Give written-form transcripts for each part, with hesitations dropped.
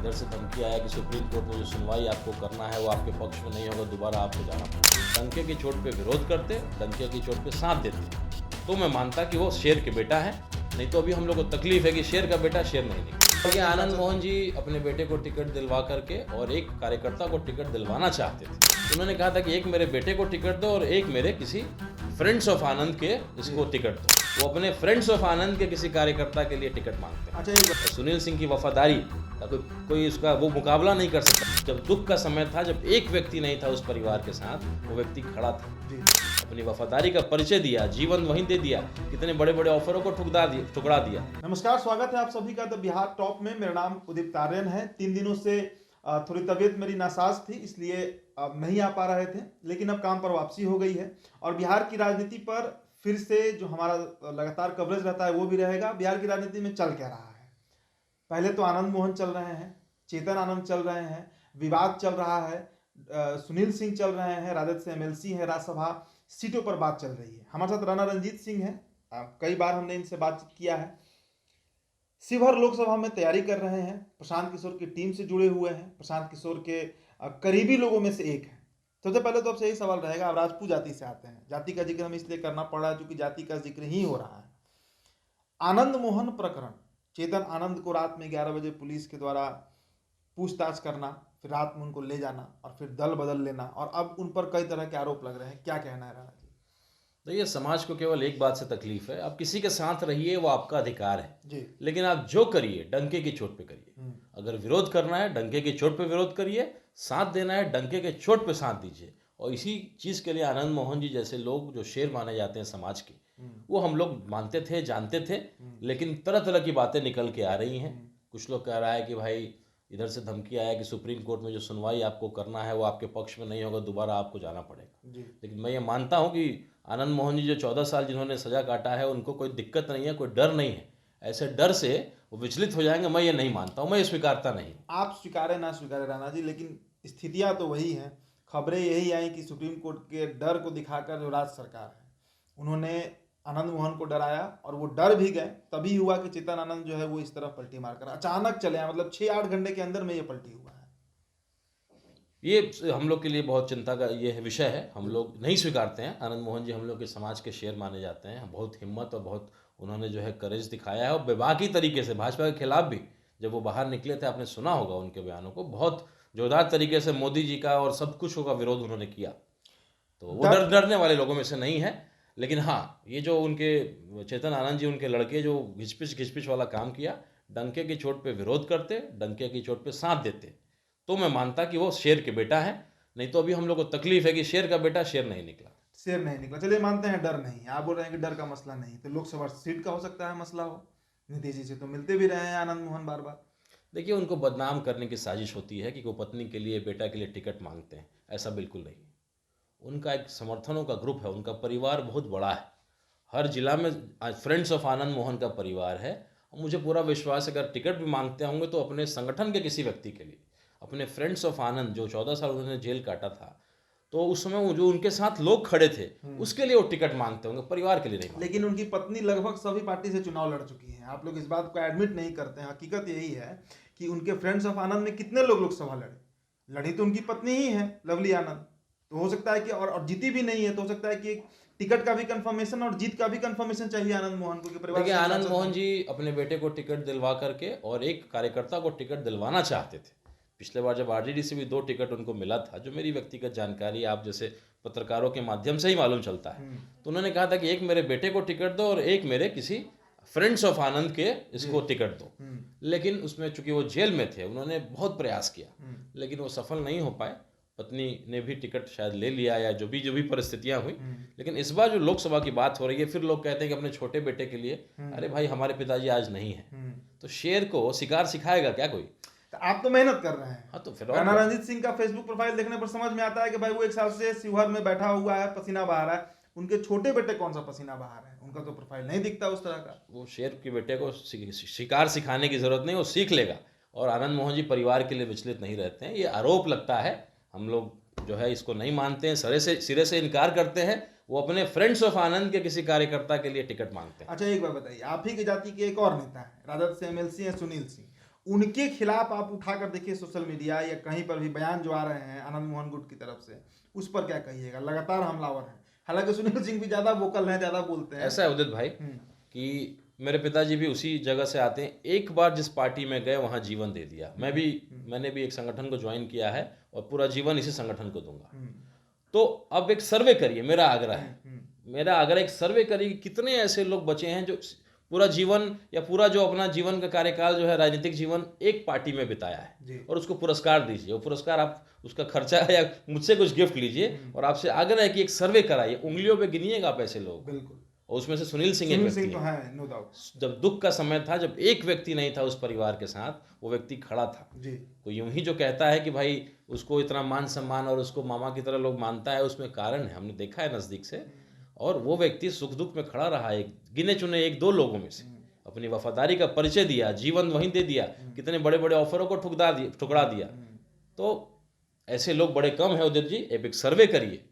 इधर से धमकी आया कि सुप्रीम कोर्ट में जो सुनवाई आपको करना है वो आपके पक्ष में नहीं होगा, दोबारा आपको जाना पड़ेगा। डंके की चोट पे विरोध करते, डंके की चोट पे साथ देते, तो मैं मानता कि वो शेर के बेटा है। नहीं तो अभी हम लोग को तकलीफ है कि शेर का बेटा शेर नहीं निकला। क्योंकि आनंद मोहन जी अपने बेटे को टिकट दिलवा करके और एक कार्यकर्ता को टिकट दिलवाना चाहते थे। उन्होंने कहा था कि एक मेरे बेटे को टिकट दो और एक मेरे किसी फ्रेंड्स ऑफ आनंद के इसको टिकट दो। वो अपने फ्रेंड्स ऑफ आनंद के किसी कार्यकर्ता के लिए टिकट मांगते हैं। अच्छा, सुनील सिंह की वफादारी का कोई उसका वो मुकाबला नहीं कर सकता। जब दुख का समय था, जब एक व्यक्ति नहीं था उस परिवार के साथ, वो व्यक्ति खड़ा था, अपनी वफादारी का परिचय दिया, जीवन वहीं दे दिया, कितने बड़े बड़े ऑफरों को ठुकरा दिया। नमस्कार, स्वागत है आप सभी का द बिहार टॉप में। मेरा नाम उदित तारियन है। 3 दिनों से थोड़ी तबीयत मेरी नासाज थी, इसलिए नहीं आ पा रहे थे, लेकिन अब काम पर वापसी हो गई है और बिहार की राजनीति पर फिर से जो हमारा लगातार कवरेज रहता है वो भी रहेगा। बिहार की राजनीति में चल क्या रहा है, पहले तो आनंद मोहन चल रहे हैं, चेतन आनंद चल रहे हैं, विवाद चल रहा है, सुनील सिंह चल रहे हैं, राजद से एमएलसी है, राज्यसभा सीटों पर बात चल रही है। हमारे साथ राणा रंजीत सिंह है, कई बार हमने इनसे बातचीत किया है। शिवहर लोकसभा में तैयारी कर रहे हैं, प्रशांत किशोर की टीम से जुड़े हुए हैं, प्रशांत किशोर के करीबी लोगों में से एक है। सबसे पहले तो आपसे यही सवाल रहेगा, आप राजपूत जाति से आते हैं, जाति का जिक्र हमें इसलिए करना पड़ रहा है क्योंकि जाति का जिक्र ही हो रहा है। आनंद मोहन प्रकरण, चेतन आनंद को रात में 11 बजे पुलिस के द्वारा पूछताछ करना, फिर रात में उनको ले जाना और फिर दल बदल लेना, और अब उन पर कई तरह के आरोप लग रहे हैं। क्या कहना है राणा जी? देखिए, समाज को केवल एक बात से तकलीफ है, आप किसी के साथ रहिए, वो आपका अधिकार है जी, लेकिन आप जो करिए डंके की चोट पे करिए। अगर विरोध करना है डंके की चोट पे विरोध करिए, साथ देना है डंके के चोट पे साथ दीजिए। और इसी चीज़ के लिए आनंद मोहन जी जैसे लोग जो शेर माने जाते हैं समाज के, वो हम लोग मानते थे, जानते थे, लेकिन तरह तरह की बातें निकल के आ रही हैं। कुछ लोग कह रहा है कि भाई इधर से धमकी आया कि सुप्रीम कोर्ट में जो सुनवाई आपको करना है वो आपके पक्ष में नहीं होगा, दोबारा आपको जाना पड़ेगा। लेकिन मैं ये मानता हूँ कि आनंद मोहन जी जो 14 साल जिन्होंने सजा काटा है, उनको कोई दिक्कत नहीं है, कोई डर नहीं है। ऐसे डर से वो विचलित हो जाएंगे, मैं ये नहीं मानता हूँ, मैं ये स्वीकारता नहीं। आप स्वीकारे ना स्वीकारे राणा जी, लेकिन स्थितियां तो वही हैं। खबरें यही आई कि सुप्रीम कोर्ट के डर को दिखाकर जो राज्य सरकार है उन्होंने आनंद मोहन को डराया और वो डर भी गए। तभी हुआ कि चेतन आनंद जो है वो इस तरफ पलटी मारकर अचानक चले आए, मतलब 6-8 घंटे के अंदर में ये पलटी हुआ है। ये हम लोग के लिए बहुत चिंता का ये विषय है, हम लोग नहीं स्वीकारते हैं। आनंद मोहन जी हम लोग के समाज के शेर माने जाते हैं, बहुत हिम्मत और बहुत उन्होंने जो है करेज दिखाया है, और बेबाकी तरीके से भाजपा के खिलाफ भी जब वो बाहर निकले थे, आपने सुना होगा उनके बयानों को, बहुत जोरदार तरीके से मोदी जी का और सब कुछ का विरोध उन्होंने किया। तो वो डरने वाले लोगों में से नहीं है। लेकिन हाँ, ये जो उनके चेतन आनंद जी, उनके लड़के जो घिचपिच वाला काम किया, डंके की चोट पे विरोध करते, डंके की चोट पे साथ देते, तो मैं मानता कि वो शेर के बेटा है। नहीं तो अभी हम लोग को तकलीफ है कि शेर का बेटा शेर नहीं निकला। शेर नहीं निकला, चलिए मानते हैं डर नहीं। आप बोल रहे हैं कि डर का मसला नहीं, तो लोकसभा सीट का हो सकता है मसला हो। नीतीश जी से तो मिलते भी रहे हैं आनंद मोहन बार बार। देखिए, उनको बदनाम करने की साजिश होती है कि वो पत्नी के लिए, बेटा के लिए टिकट मांगते हैं, ऐसा बिल्कुल नहीं। उनका एक समर्थनों का ग्रुप है, उनका परिवार बहुत बड़ा है, हर जिला में फ्रेंड्स ऑफ आनंद मोहन का परिवार है। और मुझे पूरा विश्वास है अगर टिकट भी मांगते होंगे तो अपने संगठन के किसी व्यक्ति के लिए, अपने फ्रेंड्स ऑफ आनंद जो 14 साल उन्होंने जेल काटा था, तो उस समय वो जो उनके साथ लोग खड़े थे उसके लिए वो टिकट मांगते होंगे, परिवार के लिए नहीं मांगते। लेकिन उनकी पत्नी लगभग सभी पार्टी से चुनाव लड़ चुकी हैं। आप लोग इस बात को एडमिट नहीं करते हैं। हकीकत यही है कि उनके फ्रेंड्स ऑफ आनंद में कितने लोग लोकसभा लड़ी तो उनकी पत्नी ही है, लवली आनंद। तो हो सकता है कि और जीती भी नहीं है, तो हो सकता है कि टिकट का भी कंफर्मेशन और जीत का भी कंफर्मेशन चाहिए आनंद मोहन को। देखिए, आनंद मोहन जी अपने बेटे को टिकट दिलवा करके और एक कार्यकर्ता को टिकट दिलवाना चाहते थे। पिछले बार जब आरजेडी से भी 2 टिकट उनको मिला था, जो मेरी व्यक्तिगत जानकारी आप जैसे पत्रकारों के माध्यम से ही मालूम चलता है, तो उन्होंने कहा था कि एक मेरे बेटे को टिकट दो और एक मेरे किसी फ्रेंड्स ऑफ आनंद के इसको टिकट दो। लेकिन उसमें चूंकि वो जेल में थे, उन्होंने बहुत प्रयास किया लेकिन वो सफल नहीं हो पाए। पत्नी ने भी टिकट शायद ले लिया या जो भी परिस्थितियां हुई। लेकिन इस बार जो लोकसभा की बात हो रही है, फिर लोग कहते हैं कि अपने छोटे बेटे के लिए, अरे भाई हमारे पिताजी आज नहीं है, तो शेर को शिकार सिखाएगा क्या कोई? तो आप तो मेहनत कर रहे हैं। हाँ, तो फिर राणा रंजीत सिंह का फेसबुक प्रोफाइल देखने पर समझ में आता है कि भाई वो 1 साल से शिवहर में बैठा हुआ है, पसीना बहा रहा है। उनके छोटे बेटे कौन सा पसीना बहा रहे हैं? उनका तो प्रोफाइल नहीं दिखता उस तरह का। वो शेर के बेटे को शिकार सिखाने की जरूरत नहीं, वो सीख लेगा। और आनंद मोहन जी परिवार के लिए विचलित नहीं रहते हैं। ये आरोप लगता है, हम लोग जो है इसको नहीं मानते हैं, सिरे से इनकार करते हैं। वो अपने फ्रेंड्स ऑफ आनंद के किसी कार्यकर्ता के लिए टिकट मांगते हैं। अच्छा, एक बात बताइए, आप ही की जाति के एक और नेता है, राजद से एमएलसी है सुनील सिंह, उनके खिलाफ आप उठाकर देखिए सोशल मीडिया या कहीं पर भी बयान जो आ रहे हैं आनंद मोहन गुट की तरफ से, उस पर क्या कहिएगा? लगातार हमलावर हैं, हालांकि सुनील सिंह भी ज्यादा वोकल हैं, ज्यादा बोलते हैं। ऐसा है उदित भाई हम्म, कि मेरे पिताजी भी उसी जगह से आते हैं। एक बार जिस पार्टी में गए वहाँ जीवन दे दिया। मैंने भी एक संगठन को ज्वाइन किया है और पूरा जीवन इसी संगठन को दूंगा। हम्म, तो अब एक सर्वे करिए, मेरा आग्रह है, हम्म, मेरा आग्रह एक सर्वे करिए कि कितने ऐसे लोग बचे हैं जो पूरा जीवन या पूरा जो अपना जीवन का कार्यकाल जो है राजनीतिक जीवन एक पार्टी में बिताया है, जी, और उसको पुरस्कार दीजिए। वो पुरस्कार आप उसका खर्चा या मुझसे कुछ गिफ्ट लीजिए, और आपसे आग्रह है कि एक सर्वे कराइए, उंगलियों पे गिनिएगा आप ऐसे लोग। बिल्कुल। और उसमें से सुनील सिंह एक सुनील व्यक्ति सिंह तो है। है, नो डाउट। जब दुख का समय था, जब एक व्यक्ति नहीं था उस परिवार के साथ, वो व्यक्ति खड़ा था। जी, तो यूं ही जो कहता है कि भाई उसको इतना मान सम्मान और उसको मामा की तरह लोग मानता है, उसमें कारण है, हमने देखा है नज़दीक से। और वो व्यक्ति सुख दुख में खड़ा रहा, एक गिने चुने एक दो लोगों में से अपनी वफादारी का परिचय दिया, जीवन वहीं दे दिया, कितने बड़े बड़े ऑफरों को ठुकरा दिया। तो ऐसे लोग बड़े कम है उदित जी। एक सर्वे करिए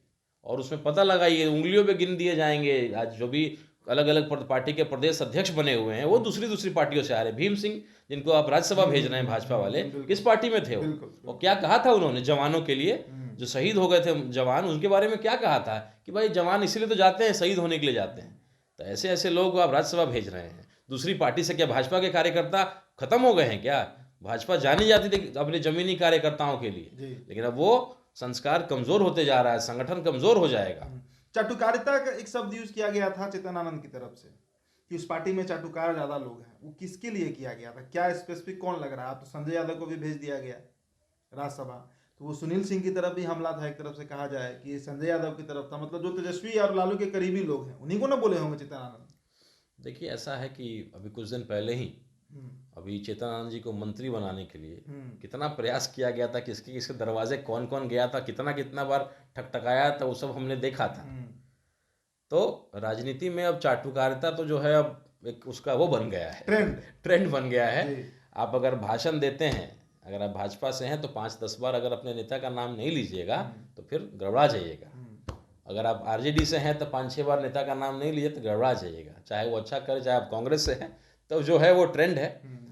और उसमें पता लगाइए, उंगलियों पे गिन दिए जाएंगे। आज जो भी अलग अलग पार्टी के प्रदेश अध्यक्ष बने हुए हैं, वो दूसरी दूसरी पार्टियों से आ रहे। भीम सिंह, जिनको आप राज्यसभा भेज रहे हैं भाजपा वाले, किस पार्टी में थे वो? बिल्कुल। और क्या कहा था उन्होंने जवानों के लिए, जो शहीद हो गए थे जवान, उनके बारे में क्या कहा था कि भाई जवान इसीलिए तो जाते हैं, शहीद होने के लिए जाते हैं। तो ऐसे ऐसे लोग आप राज्यसभा भेज रहे हैं दूसरी पार्टी से। क्या भाजपा के कार्यकर्ता खत्म हो गए हैं क्या? भाजपा जानी जाती थी अपने जमीनी कार्यकर्ताओं के लिए, लेकिन अब वो संस्कार कमजोर होते जा रहा है, संगठन कमजोर हो जाएगा। चाटुकारिता का एक शब्द यूज किया गया था चेतन आनंद की तरफ से कि उस पार्टी में चाटुकार ज्यादा लोग हैं, वो किसके लिए किया गया था? क्या स्पेसिफिक कौन लग रहा है? आप तो संजय यादव को भी भेज दिया गया राज्यसभा, तो वो सुनील सिंह की तरफ भी हमला था, एक तरफ से कहा जाए कि ये संजय यादव की तरफ था। मतलब जो तेजस्वी और लालू के करीबी लोग हैं उन्हीं को ना बोले होंगे चेतन आनंद। देखिए ऐसा है कि अभी कुछ दिन पहले ही अभी चेतन आनंद जी को मंत्री बनाने के लिए कितना प्रयास किया गया था, किसके किसके दरवाजे कौन कौन गया था, कितना कितना बार ठकठकाया था, वो सब हमने देखा था। तो राजनीति में अब चाटुकारिता तो जो है अब एक उसका वो बन गया है, ट्रेंड बन गया है। आप अगर भाषण देते हैं, अगर आप भाजपा से हैं तो 5-10 बार अगर अपने नेता का नाम नहीं लीजिएगा तो फिर गड़बड़ा जाइएगा। अगर आप आरजेडी से हैं तो 5-6 बार नेता का नाम नहीं लिए तो गड़बड़ा जाइएगा, चाहे वो अच्छा करे, चाहे आप कांग्रेस से हैं। तो जो है वो ट्रेंड है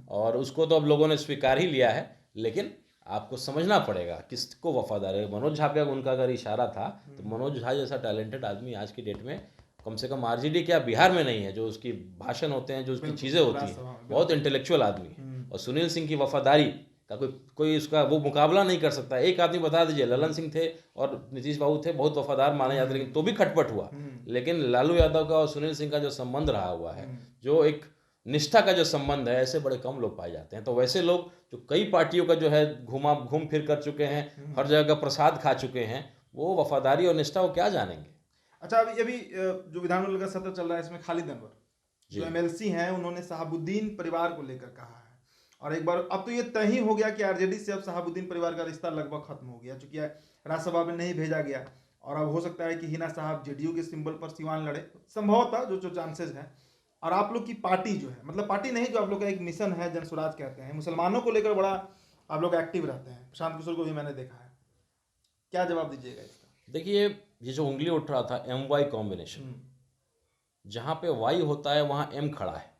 और उसको तो अब लोगों ने स्वीकार ही लिया है। लेकिन आपको समझना पड़ेगा किसको वफादार है। मनोज झा पे उनका अगर इशारा था तो मनोज झा जैसा टैलेंटेड आदमी आज की डेट में कम से कम आरजेडी क्या बिहार में नहीं है। जो उसकी भाषण होते हैं, जो उसकी चीज़ें होती हैं, बहुत इंटेलेक्चुअल आदमी है। और सुनील सिंह की वफादारी का कोई उसका वो मुकाबला नहीं कर सकता। एक आदमी बता दीजिए, ललन सिंह थे और नीतीश बाबू थे, बहुत वफादार माने जाते, लेकिन तो भी खटपट हुआ। लेकिन लालू यादव का और सुनील सिंह का जो संबंध रहा हुआ है, जो एक निष्ठा का जो संबंध है, ऐसे बड़े कम लोग पाए जाते हैं। तो वैसे लोग जो कई पार्टियों का जो है घूम फिर कर चुके हैं, हर जगह का प्रसाद खा चुके हैं, वो वफादारी और निष्ठा वो क्या जानेंगे। अच्छा, अभी जो विधानमंडल का सत्र चल रहा है, इसमें खालिद अनवर जो एमएलसी हैं, उन्होंने शहाबुद्दीन परिवार को लेकर कहा है। और एक बार अब तो ये तय ही हो गया कि आरजेडी से अब शहाबुद्दीन परिवार का रिश्ता लगभग खत्म हो गया, चूंकि राज्यसभा में नहीं भेजा गया। और अब हो सकता है कि हिना साहब जेडीयू के सिंबल पर सिवान लड़े, संभवतः जो चांसेस हैं। और आप लोग की पार्टी जो है, मतलब पार्टी नहीं, जो आप लोग का एक मिशन है, जन स्वराज कहते हैं, मुसलमानों को लेकर बड़ा आप लोग एक्टिव रहते हैं। प्रशांत किशोर को भी मैंने देखा है, क्या जवाब दीजिएगा इसका? देखिए, ये जो उंगली उठ रहा था MY कॉम्बिनेशन, जहाँ पे Y होता है वहाँ M खड़ा है,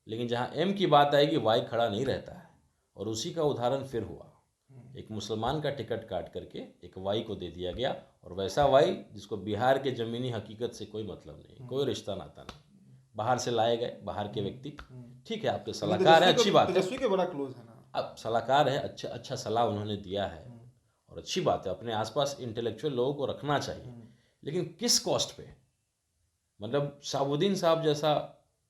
लेकिन जहाँ M की बात आएगी Y खड़ा नहीं रहता है। और उसी का उदाहरण फिर हुआ, एक मुसलमान का टिकट काट करके एक Y को दे दिया गया, और वैसा Y जिसको बिहार के ज़मीनी हकीकत से कोई मतलब नहीं, कोई रिश्ता नाता नहीं, बाहर से लाए गए, बाहर के व्यक्ति। ठीक है, आपके सलाहकार है, अच्छी बात है, तेजस्वी के बड़ा क्लोज है ना, अब सलाहकार है, अच्छा सलाह उन्होंने दिया है और अच्छी बात है। अपने आसपास इंटेलेक्चुअल लोगों को रखना चाहिए, लेकिन किस कॉस्ट पे? मतलब शहाबुद्दीन साहब जैसा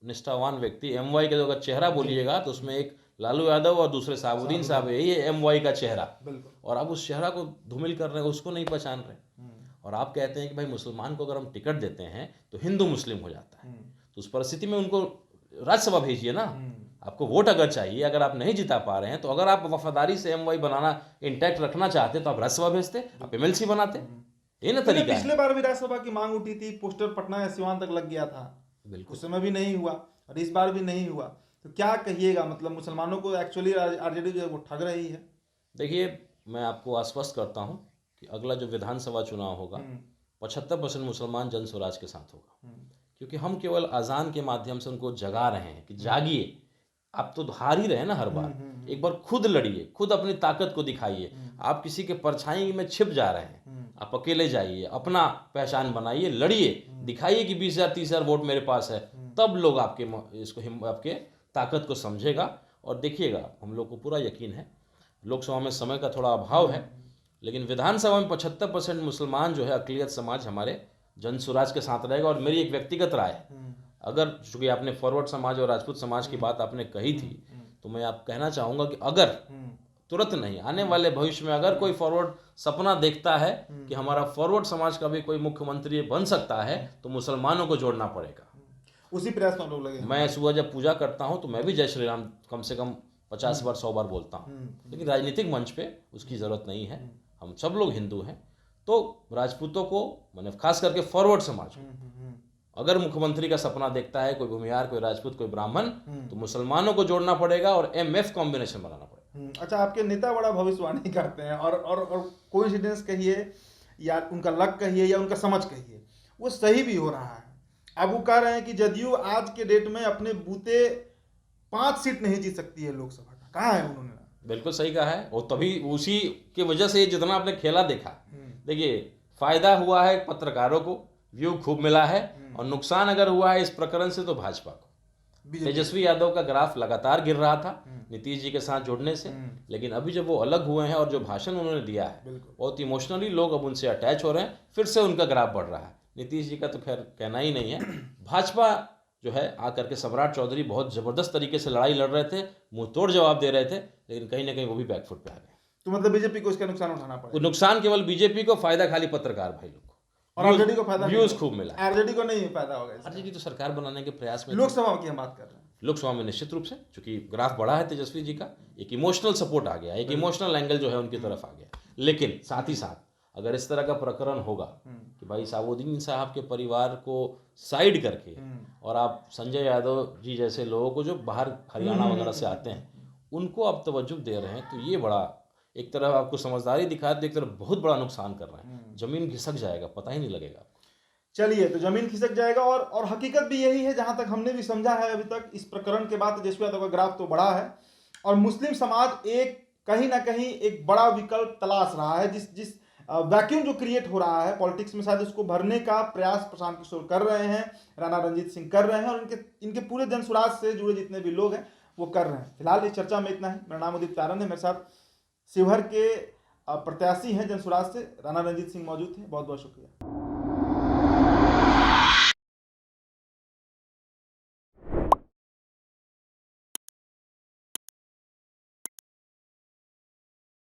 निष्ठावान व्यक्ति, MY का अगर चेहरा बोलिएगा तो उसमें एक लालू यादव और दूसरे शहाबुद्दीन साहब है, ये MY का चेहरा। और आप उस चेहरा को धूमिल कर रहे हैं, उसको नहीं पहचान रहे। और आप कहते हैं कि भाई मुसलमान को अगर हम टिकट देते हैं तो हिंदू मुस्लिम हो जाता है। तो उस परिस्थिति में उनको राज्यसभा भेजिए ना। आपको वोट अगर चाहिए, अगर आप नहीं जिता पा रहे हैं, तो अगर आप वफादारी से MY बनाना इंटैक्ट रखना चाहते तो आप राज्यसभा भेजते, आप MLC बनाते। ये ना तरीका है। पिछले बार भी राज्यसभा की मांग उठी थी, पोस्टर पटना या सिवान तक लग गया था, बिल्कुल, उस समय भी नहीं हुआ और इस बार भी नहीं हुआ। तो क्या कहिएगा, मतलब मुसलमानों को एक्चुअली आरजेडी जो है वो ठग रही है? देखिए, मैं आपको आश्वस्त करता हूं कि अगला जो विधानसभा चुनाव होगा 75% मुसलमान जन स्वराज के साथ होगा। क्योंकि हम केवल अजान के माध्यम से उनको जगा रहे हैं कि जागिए, आप तो हार ही रहे ना हर बार। एक बार खुद लड़िए, खुद अपनी ताकत को दिखाइए। आप किसी के परछाई में छिप जा रहे हैं, आप अकेले जाइए, अपना पहचान बनाइए, लड़िए, दिखाइए कि 20,000 30,000 वोट मेरे पास है। तब लोग आपके ताकत को समझेगा। और देखिएगा, हम लोग को पूरा यकीन है, लोकसभा में समय का थोड़ा अभाव है, लेकिन विधानसभा में 75% मुसलमान जो है, अक़लियत समाज हमारे जन स्वराज के साथ रहेगा। और मेरी एक व्यक्तिगत राय है, अगर, चूंकि आपने फॉरवर्ड समाज और राजपूत समाज की बात आपने कही थी, तो मैं आप कहना चाहूँगा कि अगर तुरंत नहीं, आने वाले भविष्य में अगर कोई फॉरवर्ड सपना देखता है कि हमारा फॉरवर्ड समाज का भी कोई मुख्यमंत्री बन सकता है, तो मुसलमानों को जोड़ना पड़ेगा। उसी प्रयास में हम लोग लगे हैं। मैं सुबह जब पूजा करता हूँ तो मैं भी जय श्री राम कम से कम 50 बार 100 बार बोलता हूँ, लेकिन राजनीतिक मंच पे उसकी ज़रूरत नहीं है। हम सब लोग हिंदू हैं, तो राजपूतों को, मैंने खास करके फॉरवर्ड समाज को, अगर मुख्यमंत्री का सपना देखता है कोई भूमिहार, कोई राजपूत, कोई ब्राह्मण, तो मुसलमानों को जोड़ना पड़ेगा और MF कॉम्बिनेशन बनाना पड़ेगा। अच्छा, आपके नेता बड़ा भविष्यवाणी करते हैं, और कोइंसिडेंस कहिए या उनका लक कहिए या उनका समझ कहिए, वो सही भी हो रहा है। अब वो कह रहे हैं कि जदयू आज के डेट में अपने बूते 5 सीट नहीं जीत सकती है लोकसभा का। कहा है उन्होंने? बिल्कुल सही कहा है, और तभी उसी की वजह से जितना आपने खेला देखा, देखिए फायदा हुआ है पत्रकारों को, व्यू खूब मिला है, और नुकसान अगर हुआ है इस प्रकरण से तो भाजपा को। तेजस्वी यादव का ग्राफ लगातार गिर रहा था नीतीश जी के साथ जुड़ने से, लेकिन अभी जब वो अलग हुए हैं और जो भाषण उन्होंने दिया है, बहुत इमोशनली लोग अब उनसे अटैच हो रहे हैं, फिर से उनका ग्राफ बढ़ रहा है। नीतीश जी का तो खैर कहना ही नहीं है। भाजपा जो है आकर के सम्राट चौधरी बहुत ज़बरदस्त तरीके से लड़ाई लड़ रहे थे, मुंह तोड़ जवाब दे रहे थे, लेकिन कहीं ना कहीं वो भी बैकफुट पे आ गए। तो मतलब बीजेपी को इसका नुकसान उठाना पड़ेगा? नुकसान केवल बीजेपी को, फायदा खाली पत्रकार भाई लोग को, और आरजेडी को फायदा? व्यूज खूब मिला। आरजेडी को नहीं फायदा होगा? आरजेडी तो सरकार बनाने के प्रयास में, लोकसभा की हम बात कर रहे हैं। लोकसभा में निश्चित रूप से, चूंकि ग्राफ बढ़ा है तेजस्वी जी का, एक इमोशनल सपोर्ट आ गया, एक इमोशनल एंगल जो है उनकी तरफ आ गया। लेकिन साथ ही साथ अगर इस तरह का प्रकरण होगा कि भाई साबुद्दीन साहब के परिवार को साइड करके, और आप संजय यादव जी जैसे लोगों को जो बाहर हरियाणा वगैरह से आते हैं, उनको आप तवज्जो दे रहे हैं, तो ये बड़ा, एक तरफ आपको समझदारी दिखा दे, एक तरफ बहुत बड़ा नुकसान कर रहे हैं। जमीन घिसक जाएगा, पता ही नहीं लगेगा। चलिए, तो जमीन खिसक जाएगा, और हकीकत भी यही है, जहां तक हमने भी समझा है अभी तक इस प्रकरण के बाद तेजस्वी यादव का ग्राफ तो बढ़ा है, और मुस्लिम समाज एक कहीं ना कहीं एक बड़ा विकल्प तलाश रहा है। जिस वैक्यूम जो क्रिएट हो रहा है पॉलिटिक्स में, शायद उसको भरने का प्रयास प्रशांत किशोर कर रहे हैं, राणा रंजीत सिंह कर रहे हैं, और इनके पूरे जनसुराज से जुड़े जितने भी लोग हैं वो कर रहे हैं। फिलहाल इस चर्चा में इतना है। मेरा नाम उदित तारन है, मेरे साथ शिवहर के प्रत्याशी हैं जनसुराज से राणा रंजीत सिंह मौजूद थे। बहुत बहुत शुक्रिया।